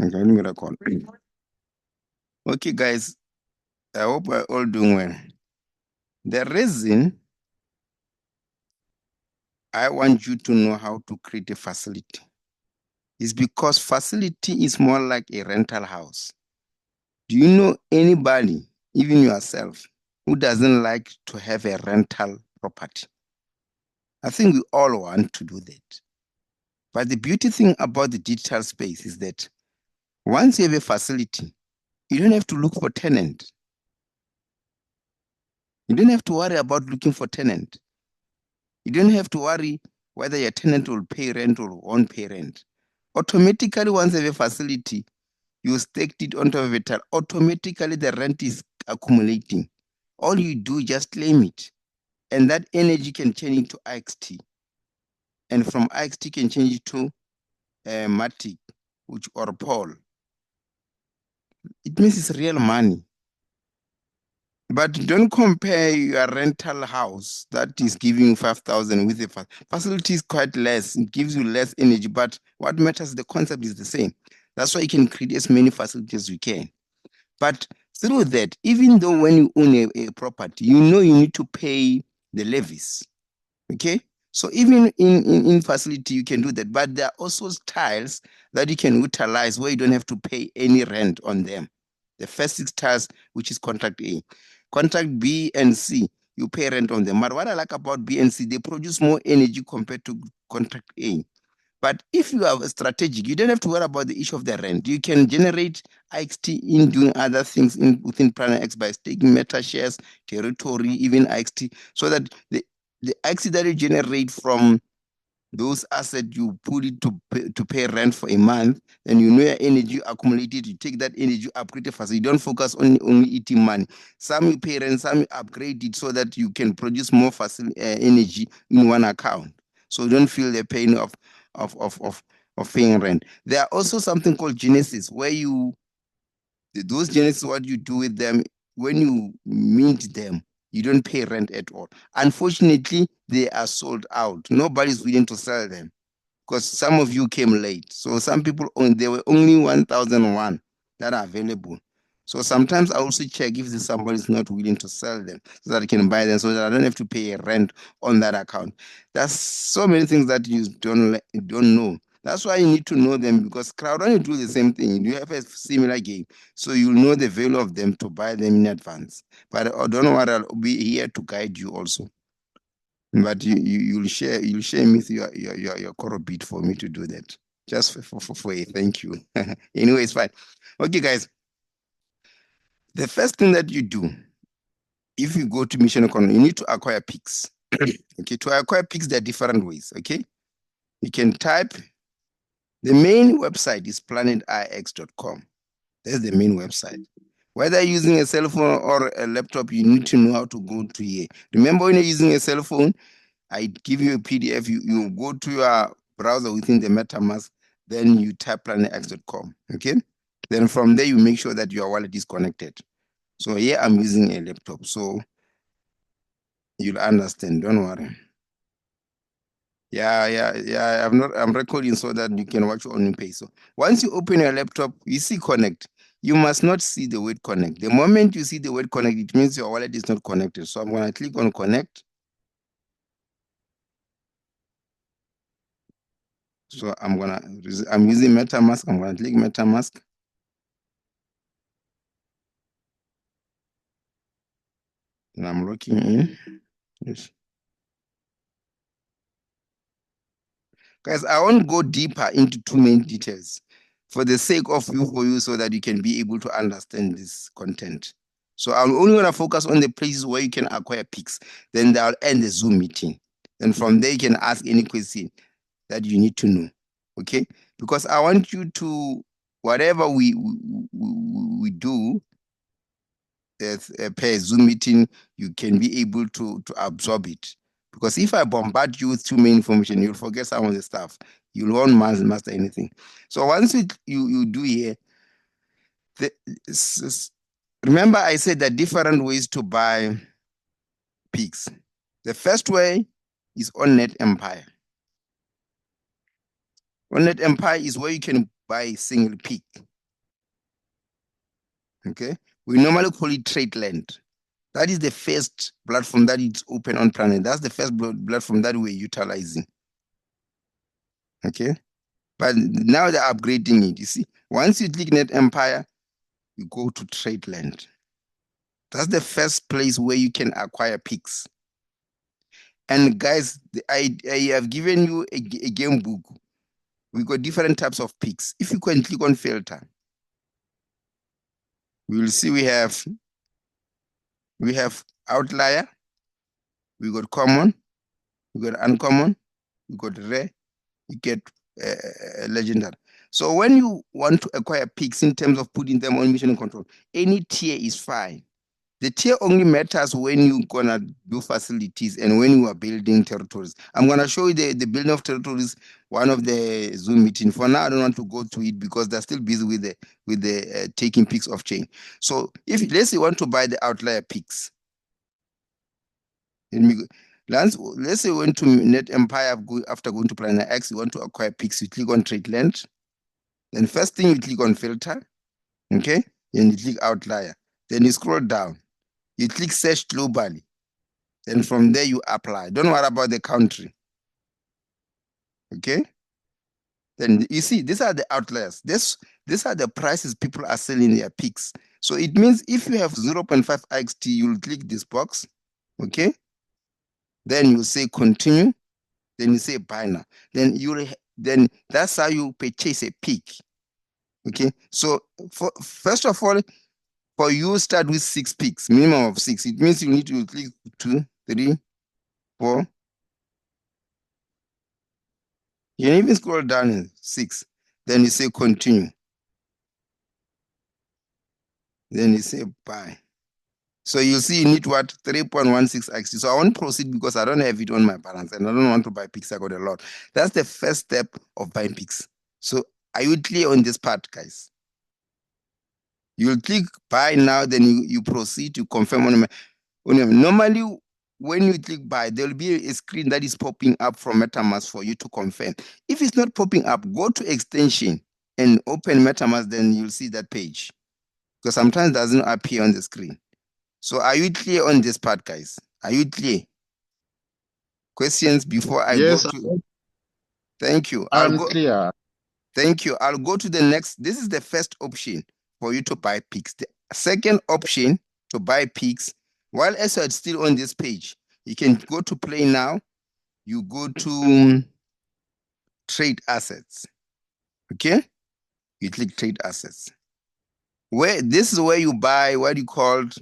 Okay, let me record. Okay, guys, I hope we're all doing well. The reason I want you to know how to create a facility is because facility is more like a rental house. Do you know anybody, even yourself, who doesn't like to have a rental property? I think we all want to do that. But the beauty thing about the digital space is that once you have a facility, you don't have to look for tenant. You don't have to worry about looking for tenant. You don't have to worry whether your tenant will pay rent or won't pay rent. Automatically, once you have a facility, you staked it onto a vehicle, automatically the rent is accumulating. All you do, just claim it. And that energy can change into IXT. And from IXT can change it to Matic, which or Paul. It means it's real money. But don't compare your rental house that is giving you 5,000 with a facility is quite less. It gives you less energy, but what matters, the concept is the same. That's why you can create as many facilities as you can. But through that, even though when you own a property, you know you need to pay the levies. Okay? So even in facility, you can do that. But there are also styles that you can utilize where you don't have to pay any rent on them. The first 6 tiles, which is contract A. Contract B and C, you pay rent on them. But what I like about B and C, they produce more energy compared to contract A. But if you are strategic, you don't have to worry about the issue of the rent. You can generate IXT in doing other things within Planet X by staking meta shares, territory, even IXT, so that the IXT that you generate from those assets, you put it to pay rent for a month, and you know your energy accumulated, you take that energy, upgrade it fast. You don't focus on only eating money. Some you pay rent, some you upgrade it so that you can produce more energy in one account. So you don't feel the pain of, of, of, of paying rent. There are also something called Genesis, where those Genesis, what you do with them, when you mint them, you don't pay rent at all. Unfortunately, they are sold out. Nobody's willing to sell them because some of you came late. So some people own, there were only 1,001 that are available. So sometimes I also check if somebody is not willing to sell them so that I can buy them so that I don't have to pay a rent on that account. There's so many things that you don't know. That's why you need to know them, because crowd only do the same thing. You have a similar game, so you'll know the value of them to buy them in advance. But don't worry, I'll be here to guide you also. But you'll share with your core bit for me to do that. Just for a thank you. Anyway, it's fine. Okay, guys. The first thing that you do, if you go to Mission Economy, you need to acquire pics. Okay, to acquire pics, there are different ways. Okay, you can type. The main website is planetix.com. That's the main website. Whether using a cell phone or a laptop, you need to know how to go to here. Remember, when you're using a cell phone, I give you a PDF, you go to your browser within the MetaMask, then you type planetx.com. Okay? Then from there, you make sure that your wallet is connected. So here I'm using a laptop, so you'll understand. Don't worry. Yeah. I'm recording so that you can watch on your page. So once you open your laptop, you see connect. You must not see the word connect. The moment you see the word connect, it means your wallet is not connected. So I'm going to click on connect. So I'm using MetaMask. I'm going to click MetaMask. And I'm looking in. Yes. Guys, I won't go deeper into too many details for the sake of you so that you can be able to understand this content. So I'm only going to focus on the places where you can acquire pics. Then I'll end the Zoom meeting. And from there, you can ask any question that you need to know. Okay? Because I want you to, whatever we do per Zoom meeting, you can be able to absorb it. Because if I bombard you with too many information, you'll forget some of the stuff. You won't master anything. So once you do here, remember I said there are different ways to buy pigs. The first way is on Net Empire. On Net Empire is where you can buy a single peak. Okay, we normally call it TradeLand. That is the first platform that is open on planet. That's the first platform that we're utilizing. Okay, but now they're upgrading it. You see, once you click Net Empire, you go to TradeLand. That's the first place where you can acquire picks. And guys, I have given you a game book. We got different types of picks. If you can click on filter, we will see we have outlier, we got common, we got uncommon, we got rare, you get legendary. So when you want to acquire picks in terms of putting them on mission control, any tier is fine. The tier only matters when you're gonna do facilities and when you are building territories. I'm gonna show you the building of territories, one of the Zoom meeting. For now, I don't want to go to it because they're still busy with the taking picks off chain. So if let's say you want to buy the outlier picks, let's say you went to Net Empire after going to Planet X, you want to acquire picks, you click on TradeLand. Then first thing you click on filter, okay? Then you click outlier. Then you scroll down. You click search globally. Then from there you apply. Don't worry about the country. Okay? Then you see, these are the outliers. These are the prices people are selling their picks. So it means if you have 0.5 IXT, you'll click this box. Okay? Then you say continue. Then you say buy now. Then that's how you purchase a pick. Okay? So first of all, for you start with 6 picks, minimum of 6. It means you need to click 2, 3, 4. You can even scroll down in 6. Then you say continue. Then you say buy. So you see you need what? 3.16 XT. So I won't proceed because I don't have it on my balance and I don't want to buy picks. I got a lot. That's the first step of buying picks. So are you clear on this part, guys? You'll click buy now, then you proceed to confirm on normally when you click buy, there'll be a screen that is popping up from MetaMask for you to confirm. If it's not popping up, go to extension and open MetaMask, then you'll see that page. Because sometimes it doesn't appear on the screen. So are you clear on this part, guys? Are you clear? Questions before I go to... Thank you. I'm clear. Thank you. I'll go to the next. This is the first option for you to buy picks. The second option to buy picks, while as you're still on this page, you can go to play now. You go to trade assets. Okay? You click trade assets. This is where you buy what you called,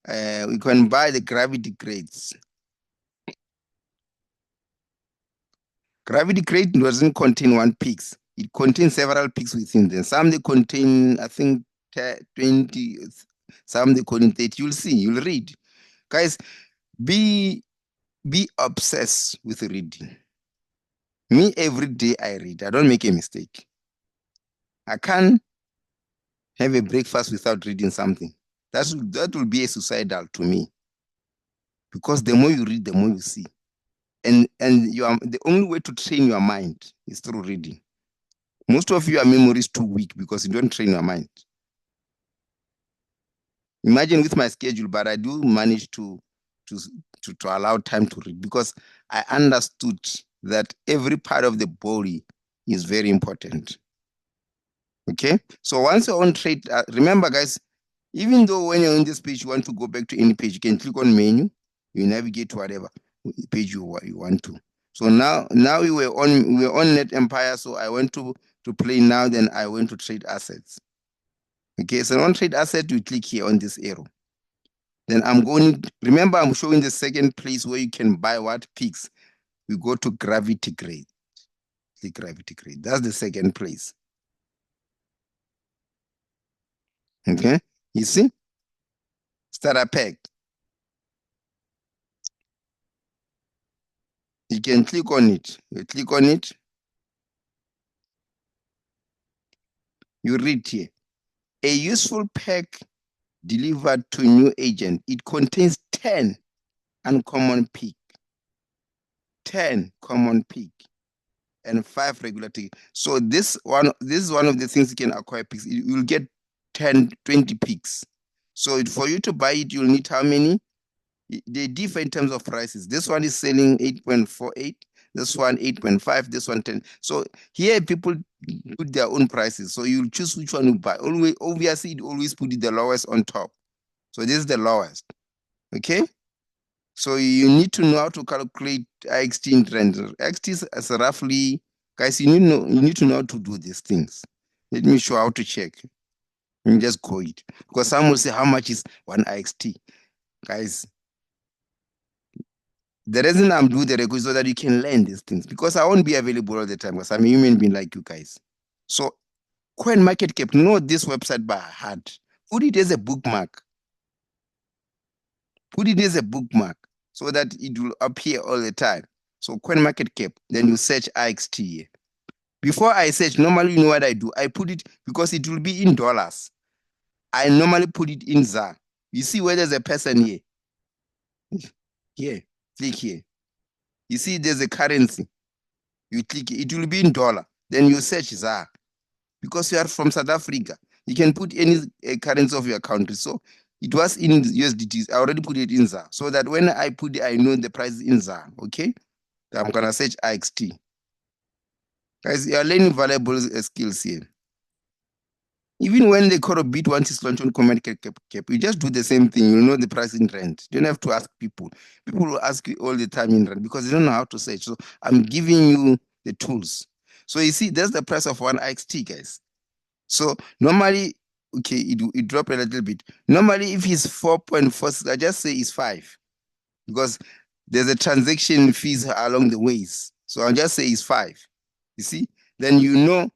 you can buy the gravity crates. Gravity crate doesn't contain one picks. It contains several picks within them. Some they contain, I think, 20, some they contain 30. You'll see, you'll read. Guys, be obsessed with reading. Me, every day I read. I don't make a mistake. I can't have a breakfast without reading something. That will be a suicidal to me. Because the more you read, the more you see. And the only way to train your mind is through reading. Most of your memory is too weak because you don't train your mind. Imagine with my schedule, but I do manage to allow time to read because I understood that every part of the body is very important. Okay, so once you're on trade, remember guys, even though when you're on this page, you want to go back to any page, you can click on menu, you navigate to whatever page you want to. So now we were on Net Empire, so I went to play now, then I went to trade assets. Okay, so on trade asset, you click here on this arrow. Then remember I'm showing the second place where you can buy what picks. We go to gravity crate. Click gravity crate. That's the second place. Okay, you see? Starter pack. You can click on it. You click on it. You read here. A useful pack delivered to new agent. It contains 10 uncommon pick. 10 common pick. and 5 regular tickets. So this is one of the things you can acquire picks. You'll get 10, 20 picks. So for you to buy it, you'll need how many? They differ in terms of prices. This one is selling 8.48, this one 8.5, this one 10. So here people put their own prices. So you'll choose which one you buy. Always, obviously, it always put the lowest on top. So this is the lowest. Okay? So you need to know how to calculate IXT in trend. IXT is roughly, guys, you need to know how to do these things. Let me show how to check. And just go it. Because some will say, how much is one IXT? Guys, the reason I'm doing the record is so that you can learn these things. Because I won't be available all the time because I'm a human being like you guys. So CoinMarketCap, know this website by heart. Put it as a bookmark. Put it as a bookmark so that it will appear all the time. So CoinMarketCap, then you search IXT here. Before I search, normally you know what I do? I put it because it will be in dollars. I normally put it in ZAR. You see where there's a person here? Here, click here. You see there's a currency. You click it will be in dollar. Then you search ZAR. Because you are from South Africa, you can put any currency of your country. So it was in USDT. I already put it in ZAR. So that when I put it, I know the price is in ZAR. Okay? I'm going to search IXT. Guys, you are learning valuable skills here. Even when the Coro Bit once is launched on CoinMarketCap, you just do the same thing. You know the price in rand. You don't have to ask people. People will ask you all the time in rand because they don't know how to search. So I'm giving you the tools. So you see, that's the price of one IXT, guys. So normally, okay, it dropped a little bit. Normally, if it's 4.4, I just say it's 5 because there's a transaction fees along the ways. So I'll just say it's 5. You see, then you know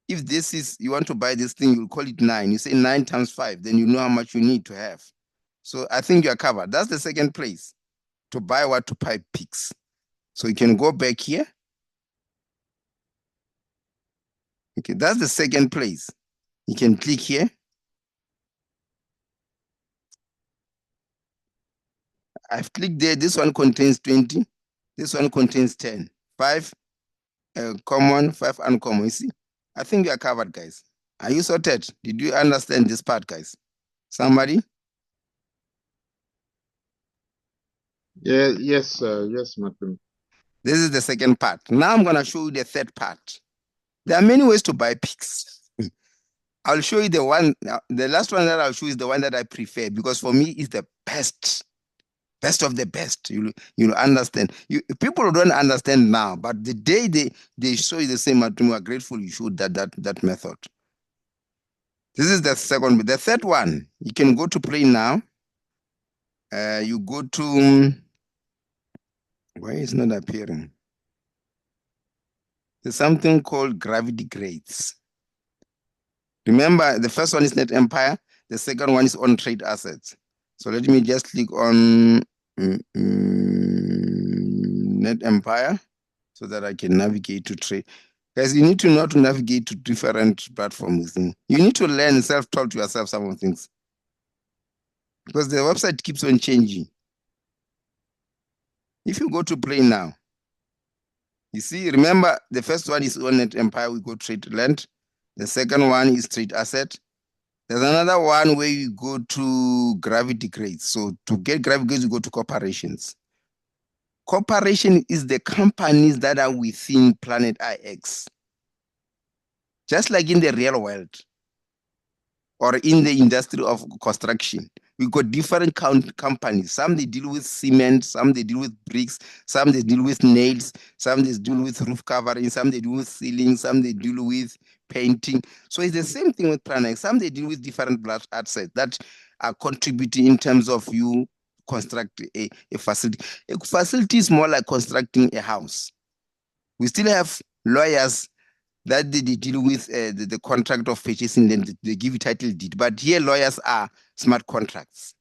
if this is you want to buy this thing, you'll call it 9. You say 9 times 5, then you know how much you need to have. So I think you're covered. That's the second place to buy what to buy picks. So you can go back here. Okay, that's the second place. You can click here. I've clicked there. This one contains 20. This one contains 10. 5 common, 5 uncommon. You see? I think you are covered, guys. Are you sorted? Did you understand this part, guys? Somebody? Yeah, yes, yes, Martin. This is the second part. Now I'm going to show you the third part. There are many ways to buy picks. I'll show you the one, the last one that I'll show is the one that I prefer because for me it's the best. Best of the best. You understand. People don't understand now, but the day they show you the same, we are grateful you showed that method. This is the second. The third one, you can go to play now. You go to why is not appearing? There's something called gravity grades. Remember, the first one is Net Empire. The second one is on trade assets. So let me just click on Net Empire so that I can navigate to trade. Guys, you need to know how to navigate to different platforms. You need to learn self-taught to yourself some of things. Because the website keeps on changing. If you go to play now, you see, remember the first one is on Net Empire, we go trade land. The second one is trade asset. There's another one where you go to gravity grades. So to get gravity grades, you go to corporations. Corporation is the companies that are within Planet IX. Just like in the real world or in the industry of construction, we got different companies. Some they deal with cement, some they deal with bricks, some they deal with nails, some they deal with roof covering, some they deal with ceiling, some they deal with painting. So it's the same thing with Planet. Some they deal with different assets that are contributing in terms of you construct a facility. A facility is more like constructing a house. We still have lawyers that they deal with the contract of purchasing, then they give you title deed. But here lawyers are smart contracts.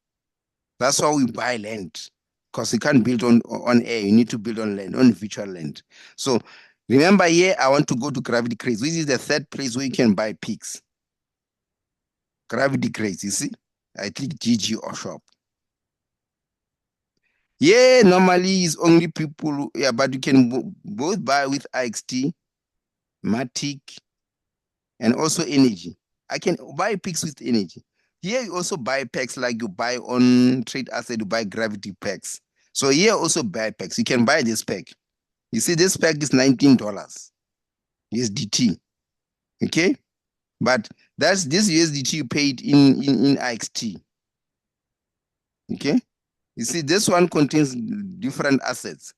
That's why we buy land, because you can't build on air. You need to build on land, on virtual land. So remember here, I want to go to Gravity Crates, which is the third place where you can buy pigs. Gravity Crates, you see? I click GG or shop. Yeah, normally it's only people, yeah, but you can both buy with IXT Matic, and also energy. I can buy picks with energy. Here you also buy packs like you buy on trade asset, you buy gravity packs. So here also buy packs. You can buy this pack. You see this pack is $19 USDT. Okay? But that's this USDT you paid in IXT. Okay? You see this one contains different assets.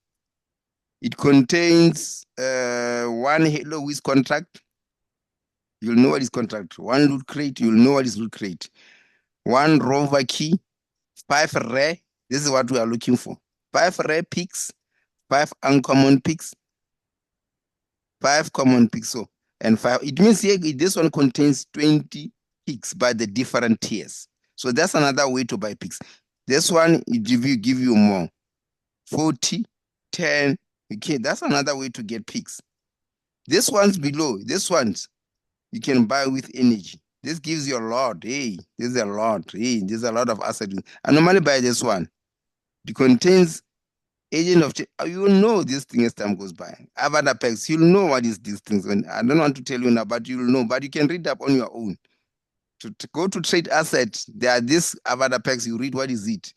It contains one Halo Wiz contract. You'll know what is contract. One loot crate, you'll know what is loot crate. One rover key, 5 rare. This is what we are looking for. 5 rare picks, 5 uncommon picks, 5 common picks. So, and 5. It means here this one contains 20 picks by the different tiers. So that's another way to buy picks. This one it give you more. 40, 10. Okay, that's another way to get picks. This one's below. This one's you can buy with energy. This gives you a lot. Hey, this is a lot. Hey, there's a lot of assets. I normally buy this one. It contains agent of you will know this thing as time goes by. Avatar packs, you'll know what is these things. When I don't want to tell you now, but you'll know. But you can read up on your own. To go to trade assets, there are these avatar packs. You read what is it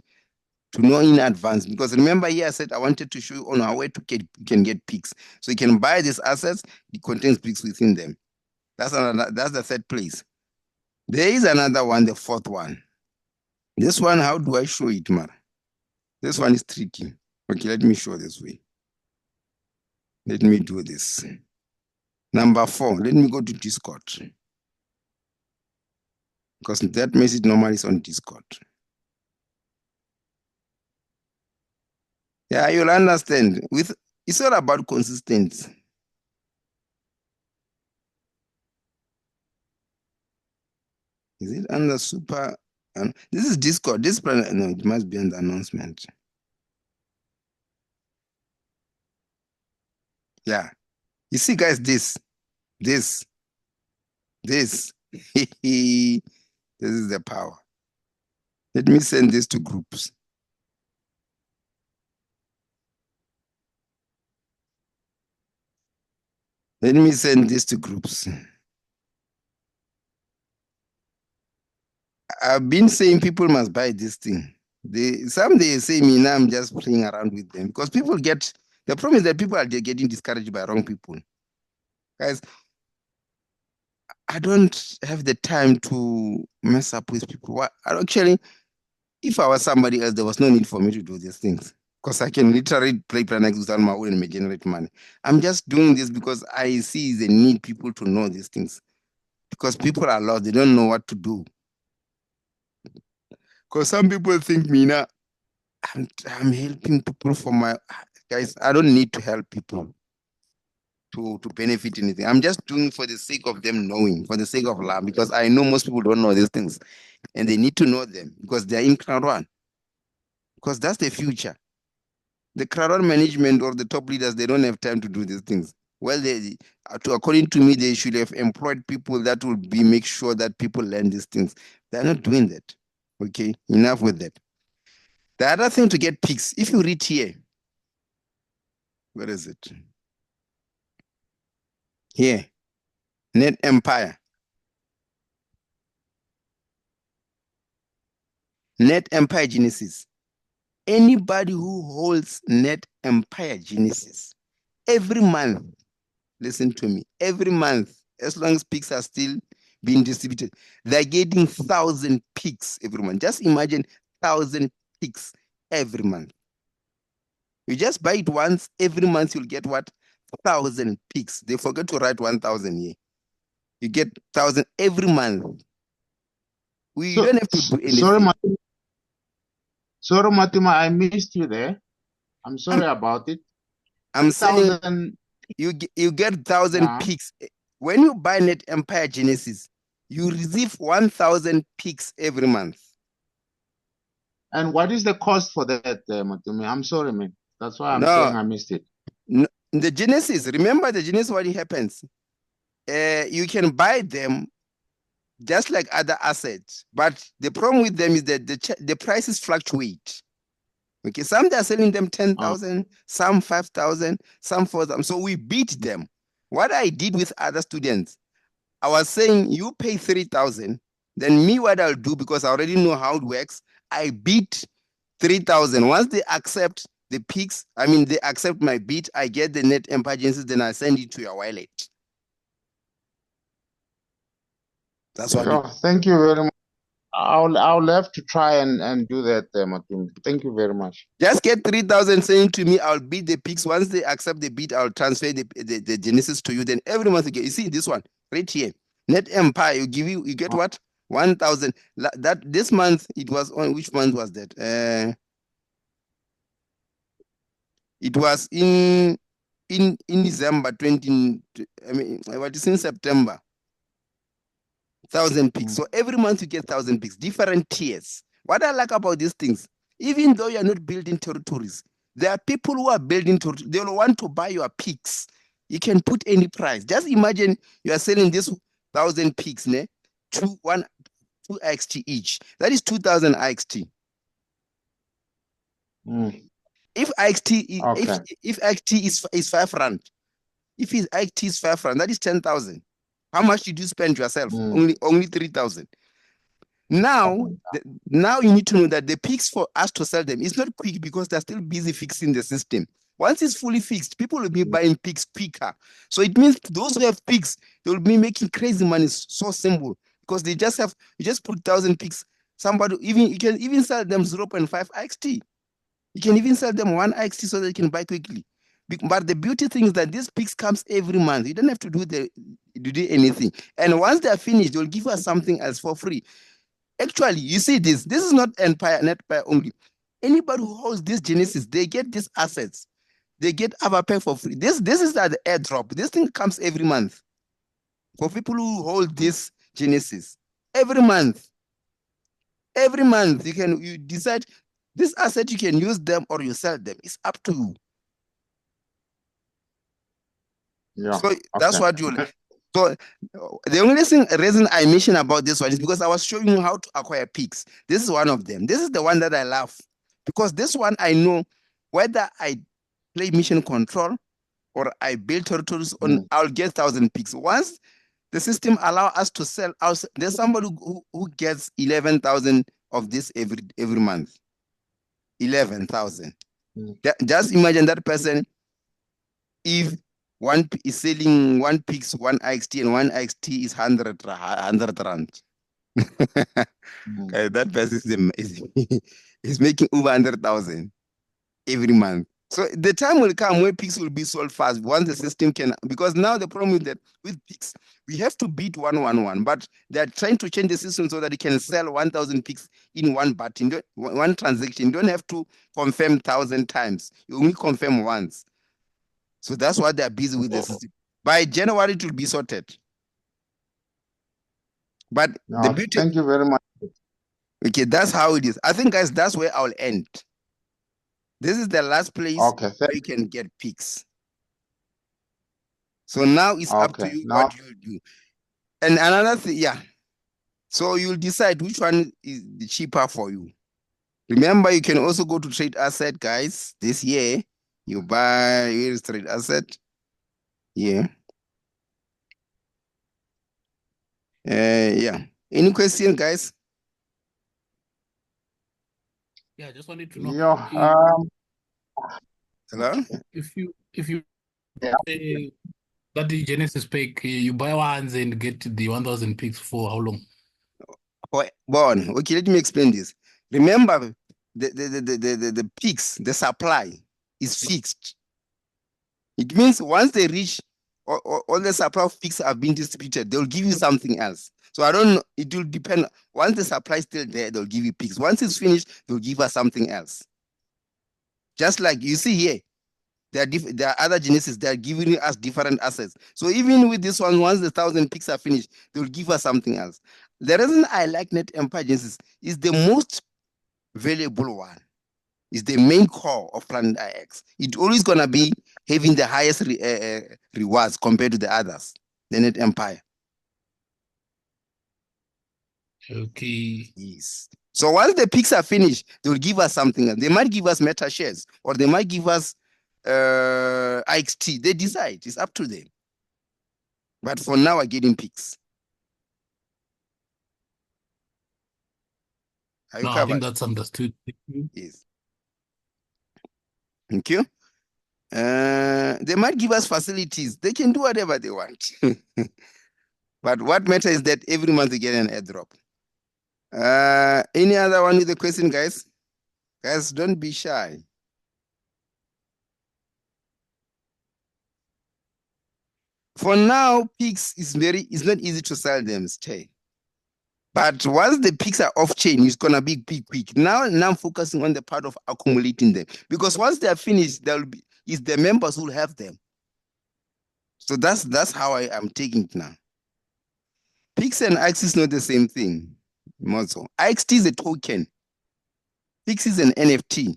to know in advance. Because remember here I said I wanted to show you on how to get you can get picks. So you can buy these assets. It contains picks within them. That's the third place. There is another one, the fourth one. This one, how do I show it, Mara? This one is tricky. Okay, let me show this way. Let me do this. Number 4, let me go to Discord. Because that message normally is on Discord. Yeah, you'll understand. It's all about consistency. Is it under super? This is Discord. This no, it must be under announcement. Yeah. You see, guys, this. This is the power. Let me send this to groups. Let me send this to groups. I've been saying people must buy this thing. Some they say me now I'm just playing around with them because people get the problem is that people are getting discouraged by wrong people. Guys, I don't have the time to mess up with people. Actually, if I was somebody else, there was no need for me to do these things because I can literally play Planex without my own and generate money. I'm just doing this because I see the need people to know these things because people are lost. They don't know what to do. Because some people think me now, I'm helping people for my guys. I don't need to help people to benefit anything. I'm just doing for the sake of them knowing, for the sake of love, because I know most people don't know these things and they need to know them because they're in crowd one. Because that's the future. The crowd one management or the top leaders, they don't have time to do these things. Well, according to me, they should have employed people that will make sure that people learn these things. They're not doing that. Okay, enough with that. The other thing to get picks, if you read here, where is it? Here, Net Empire. Net Empire Genesis. Anybody who holds Net Empire Genesis, every month, listen to me, every month, as long as picks are still being distributed, they're getting 1,000 picks every month. Just imagine 1,000 picks every month. You just buy it once, every month you'll get what? 1,000 picks. They forget to write 1,000 here. You get 1,000 every month. We don't have to do anything. Sorry, Matima, I missed you there. I'm sorry about it. I'm saying you get 1,000 picks. When you buy Net Empire Genesis, you receive 1,000 picks every month. And what is the cost for that, Matumi? I'm sorry, man. That's why I'm saying I missed it. No, the Genesis, remember the Genesis, what happens? You can buy them just like other assets, but the problem with them is that the prices fluctuate. Okay, some they're selling them 10,000, some 5,000, some 4,000. So we beat them. What I did with other students, I was saying you pay 3,000, then me what I'll do, because I already know how it works, I bid 3,000. Once they accept the peaks, I mean they accept my bid, I get the net emergencies, then I send it to your wallet. That's what. Yeah, thank you very much. I'll have to try and do that, Matumbi. Thank you very much. Just get 3,000, saying to me, I'll bid the peaks. Once they accept the bid, I'll transfer the Genesis to you. Then every month you get. You see this one right here, Net Empire. You get what? 1,000. That this month it was on. Which month was that? It was in December 20. I mean, what is in September? 1,000 peaks. So every month you get 1,000 peaks, different tiers. What I like about these things, even though you're not building territories, there are people who are building territories. They'll want to buy your peaks. You can put any price. Just imagine you are selling this 1,000 peaks, ne? 2 IXT each. That is 2,000 IXT. If IXT Okay. if IXT is 5 rand, if his IXT is 5 rand, that is 10,000. How much did you spend yourself? Only 3,000. Now, now you need to know that the peaks for us to sell them is not quick because they're still busy fixing the system. Once it's fully fixed, people will be buying peaks quicker. So it means those who have peaks, they will be making crazy money. So simple because they just have, you just put 1,000 peaks. Somebody you can even sell them 0.5 IXT. You can even sell them 1 IXT so they can buy quickly. But the beauty thing is that these peaks comes every month. You don't have to do anything. And once they're finished, they'll give us something else for free. Actually, you see this. This is not Empire only. Anybody who holds this Genesis, they get these assets. They get Avapair for free. This is the airdrop. This thing comes every month. For people who hold this Genesis. Every month. Every month you decide this asset, you can use them or you sell them. It's up to you. Yeah. So that's what you. So the only reason I mention about this one is because I was showing you how to acquire peaks. This is one of them. This is the one that I love because this one I know whether I play mission control or I build territories on, I'll get 1,000 peaks. Once the system allow us to sell, there's somebody who gets 11,000 of this every month. 11,000. Just imagine that person if one is selling 1 peaks, 1 IXT, and 1 IXT is 100 rand. That person is making over 100,000 every month. So the time will come where peaks will be sold fast once the system can, because now the problem with peaks, we have to beat 111, but they're trying to change the system so that it can sell 1,000 peaks in one button, one transaction. You don't have to confirm 1,000 times. You only confirm once. So that's what they're busy with the system. By January, it will be sorted. But the beauty. Thank you very much. Okay, that's how it is. I think, guys, that's where I'll end. This is the last place where you can get peaks. So now it's up to you what you do. And another thing, yeah. So you'll decide which one is the cheaper for you. Remember, you can also go to trade asset, guys. This year, you buy, here's trade asset. Yeah. Yeah. Any question, guys? Yeah, I just wanted to know. Yeah. Hello? If you say that the Genesis pick, you buy ones and get the 1,000 picks for how long? Okay, let me explain this. Remember, the peaks, the supply is fixed. It means once they reach all the supply of peaks have been distributed, they'll give you something else. So I don't know, it will depend. Once the supply is still there, they'll give you peaks. Once it's finished, they'll give us something else. Just like you see here, there are other Genesis that are giving us different assets. So even with this one, once the 1,000 peaks are finished, they'll give us something else. The reason I like Net Empire Genesis is the most valuable one. Is the main core of Planet IX. It's always going to be having the highest rewards compared to the others, the Net Empire. Okay. Yes. So once the peaks are finished, they will give us something else. They might give us meta shares or they might give us IXT. They decide. It's up to them. But for now, I'm getting peaks. Are you No, I covered? think that's understood. Yes. Thank you. They might give us facilities. They can do whatever they want. But what matters is that every month they get an airdrop. Any other one with a question, guys? Guys, don't be shy. For now, peaks is not easy to sell them, stay. But once the peaks are off chain, it's gonna be quick. Now I'm focusing on the part of accumulating them. Because once they are finished, it's the members who will have them. So that's how I am taking it now. Pix and IX is not the same thing. Mozo. IXT is a token. Pix is an NFT.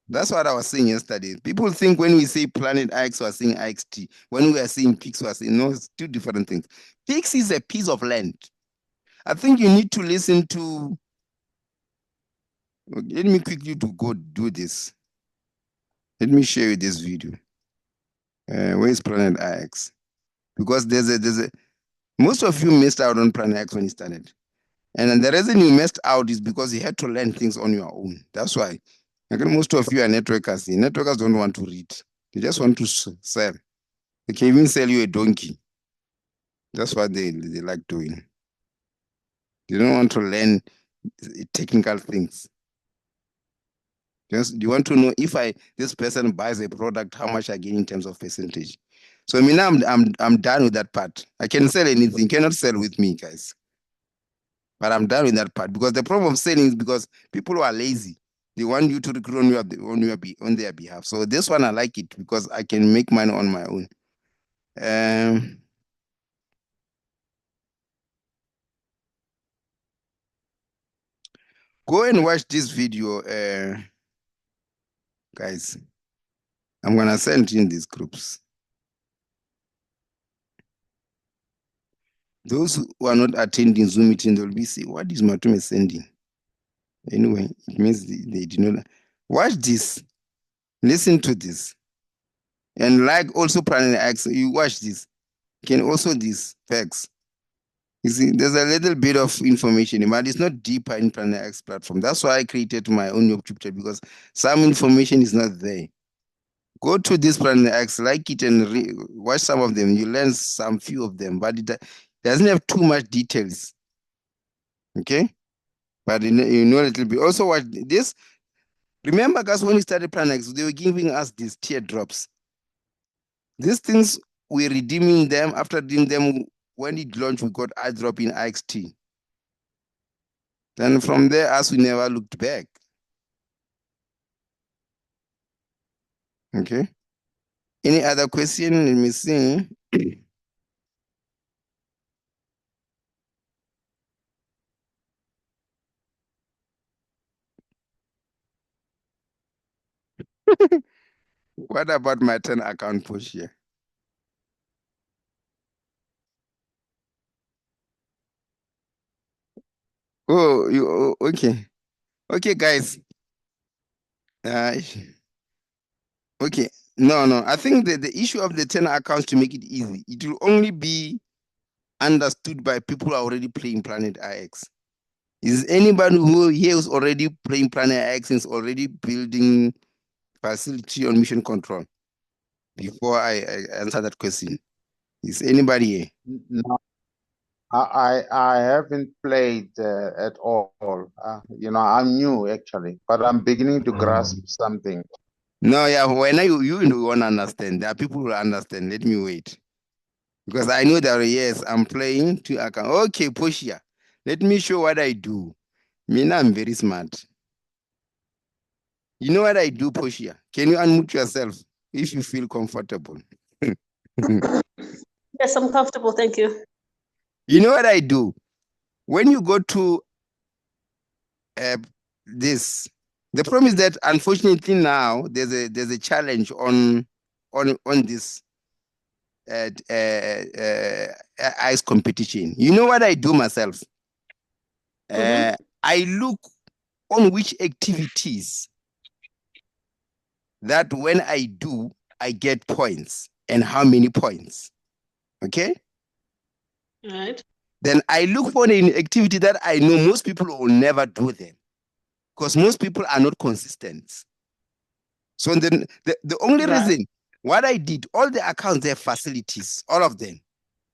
That's what I was saying yesterday. People think when we say Planet X, we are saying IXT. When we are saying Pix, we are saying no, it's two different things. Pix is a piece of land. I think you need to listen to. Let me quickly to go do this. Let me share you this video. Where is Planet X? Because there's a most of you missed out on Planet X when you started. And then the reason you missed out is because you had to learn things on your own. That's why. Again, most of you are networkers. The networkers don't want to read. They just want to sell. They can even sell you a donkey. That's what they like doing. They don't want to learn technical things. Just you want to know if this person buys a product, how much I gain in terms of percentage. So I mean, I'm done with that part. I can sell anything. You cannot sell with me, guys. But I'm done with that part because the problem of selling is because people who are lazy. They want you to recruit on their behalf. So this one I like it because I can make money on my own. Go and watch this video, guys. I'm gonna send in these groups. Those who are not attending Zoom meeting, they'll be saying, "What is Matume sending?" Anyway, it means they did not watch this. Listen to this. And like also Planet X, you watch this. Can also these facts. You see, there's a little bit of information, but it's not deeper in Planet X platform. That's why I created my own YouTube channel because some information is not there. Go to this Planet X, like it, and watch some of them. You learn some few of them, but it doesn't have too much details. Okay, but you know a little bit. Also, watch this. Remember, guys, when we started Planet X, they were giving us these teardrops. These things, we're redeeming them. After redeeming them, when it launched, we got airdrop in IXT. Then from there, as we never looked back. Okay. Any other question? Let me see. What about my 10 account push here? Oh, okay. Okay, guys. Okay. No. I think the issue of the 10 accounts to make it easy, it will only be understood by people who are already playing Planet IX. Is anybody who here is already playing Planet IX and is already building facility on mission control? Before I answer that question, is anybody here? No, I haven't played at all. I'm new actually, but I'm beginning to grasp something. No, yeah, when you won't understand. There are people who understand. Let me wait. Because I know that, yes, I'm playing 2 accounts. Okay, Poshia, let me show what I do. Me, I'm very smart. You know what I do, Poshia? Can you unmute yourself if you feel comfortable? Yes, I'm comfortable. Thank you. You know what I do? When you go to this, the problem is that unfortunately now there's a challenge on this ice competition. You know what I do myself? I look on which activities that when I do, I get points. and how many points. Okay? All right. Then I look for an activity that I know most people will never do them because most people are not consistent. So then the only Right. reason what I did, all the accounts have facilities, all of them.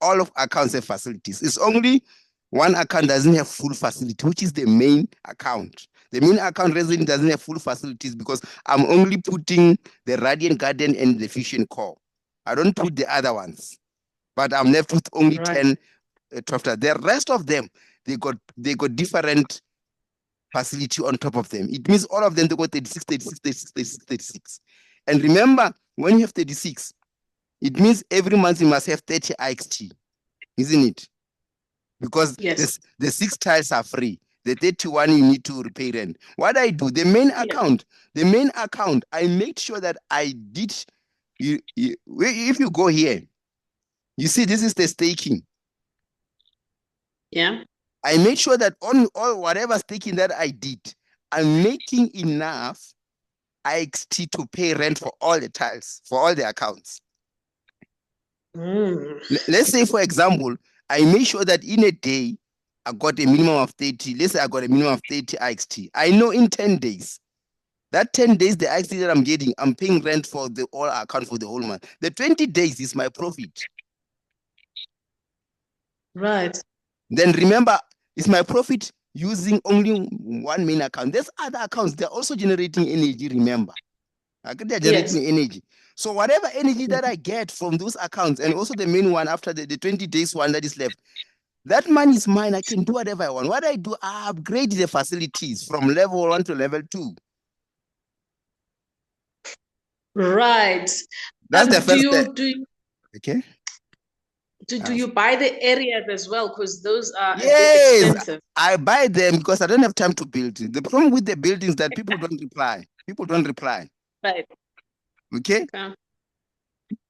All of accounts have facilities. It's only one account doesn't have full facility, which is the main account. The main account resident doesn't have full facilities because I'm only putting the Radiant Garden and the Fusion Core. I don't put the other ones, but I'm left with only Right. 10 Tofta. The rest of them, they got different facility on top of them. It means all of them, they got 36, 36, 36, 36, 36. And remember, when you have 36, it means every month you must have 30 IXT, isn't it? Because Yes. the 6 tiles are free. The 31 you need to repay rent. What I do, the main account, I make sure that I did. If you go here, you see this is the staking. Yeah. I make sure that on all whatever staking that I did, I'm making enough IXT to pay rent for all the tiles, for all the accounts. Let's say, for example, I make sure that in a day, I got a minimum of 30. Let's say I got a minimum of 30 IXT. I know in 10 days, that 10 days, the IXT that I'm getting, I'm paying rent for the whole account for the whole month. The 20 days is my profit. Right. Then remember, it's my profit using only one main account. There's other accounts, they're also generating energy, remember. They're generating energy. So whatever energy that I get from those accounts, and also the main one after the 20 days one that is left, that money is mine. I can do whatever I want. What I do, I upgrade the facilities from level 1 to level 2. Right. That's the first step. Okay. Do you buy the areas as well? Because those are a bit Yes, expensive. I buy them because I don't have time to build. The problem with the buildings is that people don't reply. People don't reply. Right. Okay.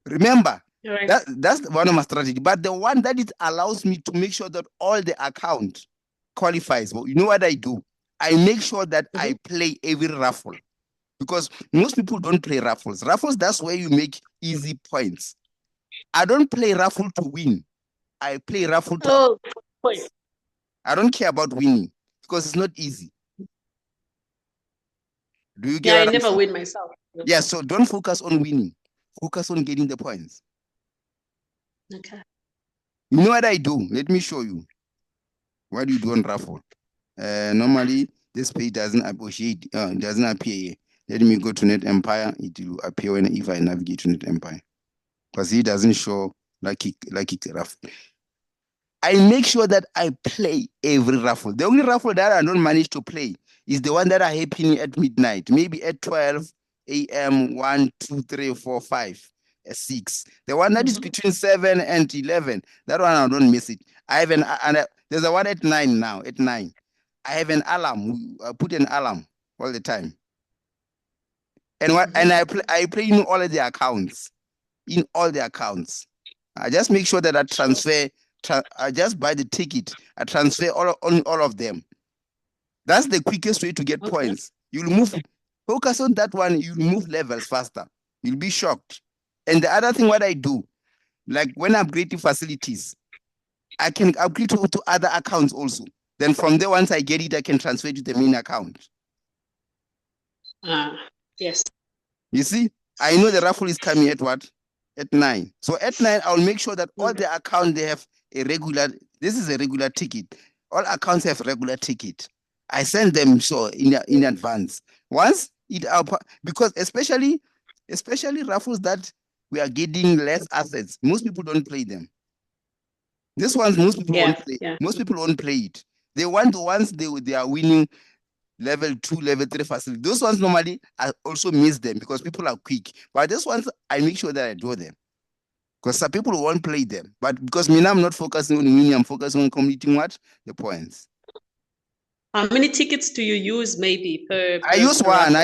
Remember, Right. that's one of my strategy. But the one that it allows me to make sure that all the account qualifies. Well, you know what I do? I make sure that I play every raffle. Because most people don't play raffles. Raffles, that's where you make easy points. I don't play raffle to win. I play raffle to point. I don't care about winning because it's not easy. Do you get Yeah, what I I'm never saying? win myself. Yeah, so don't focus on winning. Focus on getting the points. Okay. You know what I do? Let me show you. What do you do on raffle? Normally, this page doesn't appreciate, doesn't appear here. Let me go to Net Empire. It will appear if I navigate to Net Empire. Because it doesn't show lucky raffle. I make sure that I play every raffle. The only raffle that I don't manage to play is the one that are happening at midnight, maybe at 12 a.m., 1, 2, 3, 4, 5, 6. The one that is between 7 and 11, that one I don't miss it. I have there's a one at 9 now, at 9. I have an alarm. I put an alarm all the time. And I play in all of the accounts. In all the accounts. I just make sure that I transfer. I just buy the ticket. I transfer all of them. That's the quickest way to get points. You'll move. Focus on that one. You'll move levels faster. You'll be shocked. And the other thing, what I do, like when I'm upgrading facilities, I can upgrade to other accounts also. Then from there, once I get it, I can transfer to the main account. Yes. You see, I know the raffle is coming at what? At 9. So at 9, I'll make sure that all the accounts, they have a regular, this is a regular ticket. All accounts have regular ticket. I send them so in advance. Once it up, because especially raffles that we are getting less assets, most people don't play them. This ones most people won't play. Most people won't play it. They want the ones they are winning level 2, level 3 facility. Those ones normally I also miss them because people are quick. But these ones I make sure that I do them. Because some people won't play them. But because me now I'm not focusing on winning, I'm focusing on completing what? The points. How many tickets do you use maybe per I use one.